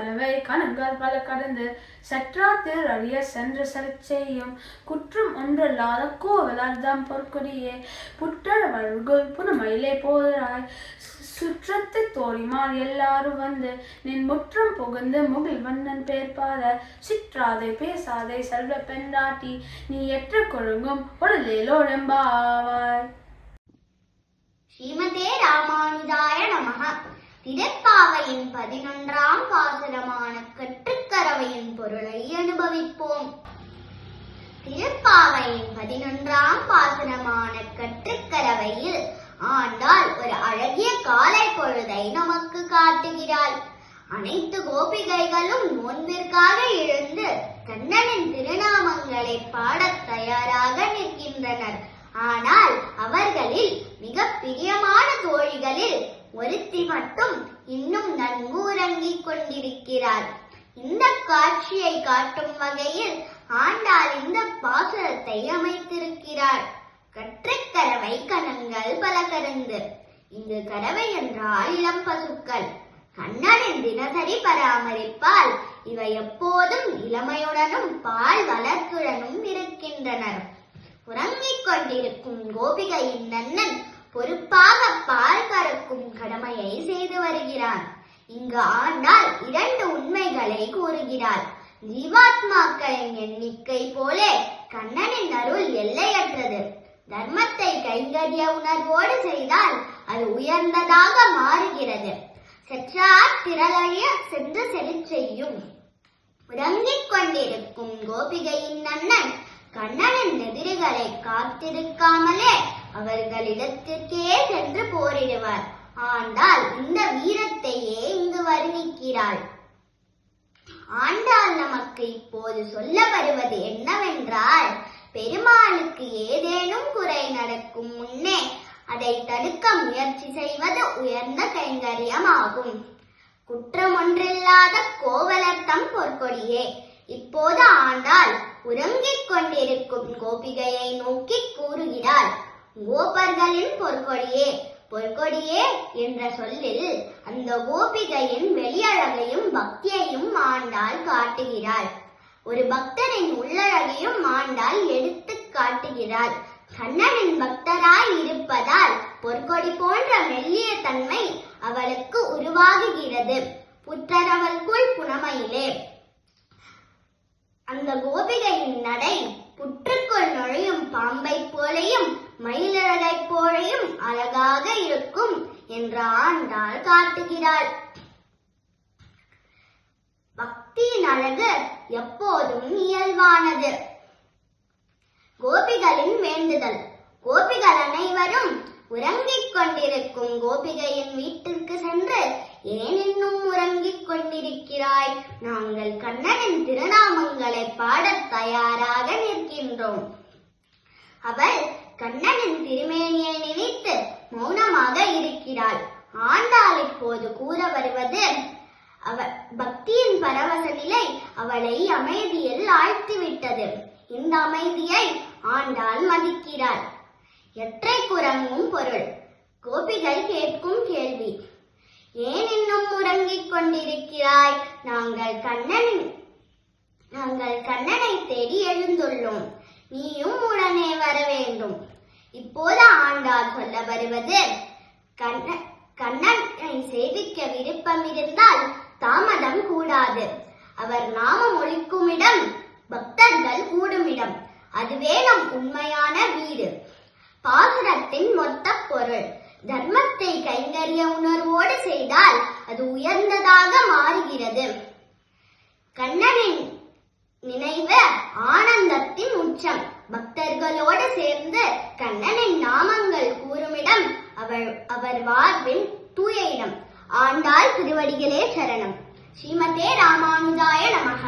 கலவை கணங்கள் பல கடந்து சற்றாத்தில் அறிய சென்று செய்யும் குற்றம் ஒன்றல்லாத கோவலர்தம் பொற்கொடியே புற்றவர்கள் புனமயிலே போதராய் சுற்றத்து தோழிமார் எல்லாரும் வந்து நின் முற்றம் புகுந்து முகில் வண்ணன் பேர்பாத சிற்றாதை பேசாதை செல்வ பெண்டாட்டி நீ எற்ற கொழுங்கும் உடலேலோடம்பாவாய். ஸ்ரீமதே ராமானுஜாய நமஹ. திருப்பாவையின் 11ஆம் பாசுரமான கற்றுக்கரவையின் பொருளை அனுபவிப்போம். திருப்பாவையின் 11ஆம் பாசுரமான கற்றுக்கரவையில் ஆண்டாள் ஒரு அழகிய காலை பொழுதை நமக்கு காட்டுகிறாள். அனைத்து கோபிகைகளும் நோன்பிற்காக எழுந்து கண்ணனின் திருநாமங்களை பாடத் தயாராக நிற்கின்றனர். ஆனால் அவர்களில் மிக பிரியமான தோழிகளில் ஒருத்தி மட்டும் இன்னும் நன்கு உறங்கிக் கொண்டிருக்கிறார். இந்த காட்சியை காட்டும் வகையில் ஆண்டாள் இந்த பாசுரத்தை அமைத்திருக்கிறார். கற்றுக்கரவை கணங்கள் பல கறந்து. இங்கு கறவை என்றால் இளம் பசுக்கள். கண்ணனின் தினசரி பராமரிப்பால் இவை எப்போதும் இளமையுடனும் பால் வளர்த்துடனும் இருக்கின்றனர். உறங்கிக் கொண்டிருக்கும் கோபிகையின் நன்னன் பொறுப்பாக பால் கறக்கும் கடமையை செய்து வருகிறான். இங்கு ஆண்டாள் 2 உண்மைகளை கூறுகிறாள். ஜீவாத்மாக்களின் எண்ணிக்கை போலே கண்ணனின் அருள் எல்லையற்றது. தர்மத்தை கைங்கரிய உணர்வோடு செய்தால் அது உயர்ந்ததாக மாறுகிறது. செற்றார் திரளைய சென்று செழிச்செய்யும். உறங்கிக் கொண்டிருக்கும் கோபிகையின் நன்னன் கண்ணனின் எதிரிகளை காத்திருக்காமலே அவர்களிடத்திற்கே சென்று போரிடுவார். ஆண்டாள் இந்த வீரத்தையே இங்கு வர்ணிக்கிறாள். ஆண்டாள் நமக்கு இப்போது சொல்ல வருவது என்னவென்றால், பெருமாளுக்கு ஏதேனும் குறை நடக்கும் முன்னே அதை தடுக்க முயற்சி செய்வது உயர்ந்த கைங்கரியமாகும். குற்றம் ஒன்றில்லாத கோவலர்தம் பொற்கொடியே. இப்போது ஆண்டாள் உறங்கிக் கொண்டிருக்கும் கோபிகையை நோக்கி கூறுகிறாள். கோபர்களின் பொற்கொடியே. பொற்கொடியே என்ற சொல்லில் அந்த கோபிகையின் வெளியழகையும் பக்தியையும் ஆண்டாள் காட்டுகிறாள். ஒரு பக்தரின் உள்ளழகையும் ஆண்டாள் எடுத்து காட்டுகிறாள். கண்ணனின் பக்தராய் இருப்பதால் பொற்கொடி போன்ற மெல்லிய தன்மை அவளுக்கு உருவாகுகிறது. புற்றரவல்குள் புனமயிலே. அந்த கோபிகையின் நடை புற்றுக்குள் நுழையும் பாம்பை போலையும் மயிலழகை போலையும் அழகாக இருக்கும் என்று ஆண்டாள் காட்டுகிறாள். பக்தியின் அழகு எப்போதும் இயல்பானது. கோபிகளின் வேண்டுதல். கோபிகள் அனைவரும் உறங்கிக் கொண்டிருக்கும் கோபிகையின் வீட்டிற்கு சென்று, ஏன் இன்னும் உறங்கிக் கொண்டிருக்கிறாய்? நாங்கள் கண்ணனின் திருநாமங்களை பாடத் தயாராக நிற்கின்றோம். அவள் கண்ணனின் திருமேனியை நினைத்து மௌனமாக இருக்கிறாள். ஆண்டாள் இப்போது கூற வருவது, பக்தியின் பரவச நிலை அவளை அமைதியில் ஆழ்த்திவிட்டது. இந்த அமைதியை ஆண்டாள் மதிக்கிறாள். எற்றை குரங்கும் பொருள். கோபிகள் கேட்கும் கேள்வி, ஏன் இன்னும் உறங்கிக் கொண்டிருக்கிறாய்? நாங்கள் கண்ணனை தேடி எழுந்துள்ளோம். நீயும் உடனே வர வேண்டும். இப்போது ஆண்டாள் சொல்ல வருவது, கண்ணனை சேவிக்க விருப்பம் இருந்தால் தாமதம் கூடாது. அவர் நாமம் ஒலிக்கும் இடம், பக்தர்கள் கூடுமிடம். அதுவே நம் உண்மையான வீடு. பாசுரத்தின் மொத்த பொருள். தர்மத்தை கைங்கரிய உணர்வோடு செய்தால் அது உயர்ந்ததாக மாறுகிறது. கண்ணனின் நினைவு ஆனந்தத்தின் உச்சம். பக்தர்களோடு சேர்ந்து கண்ணனின் நாமங்கள் கூறுமிடம் அவர் வாழ்வின் தூய இடம். ஆண்டாள் திருவடிகளே சரணம். ஸ்ரீமதே ராமானுஜாய நமஹ.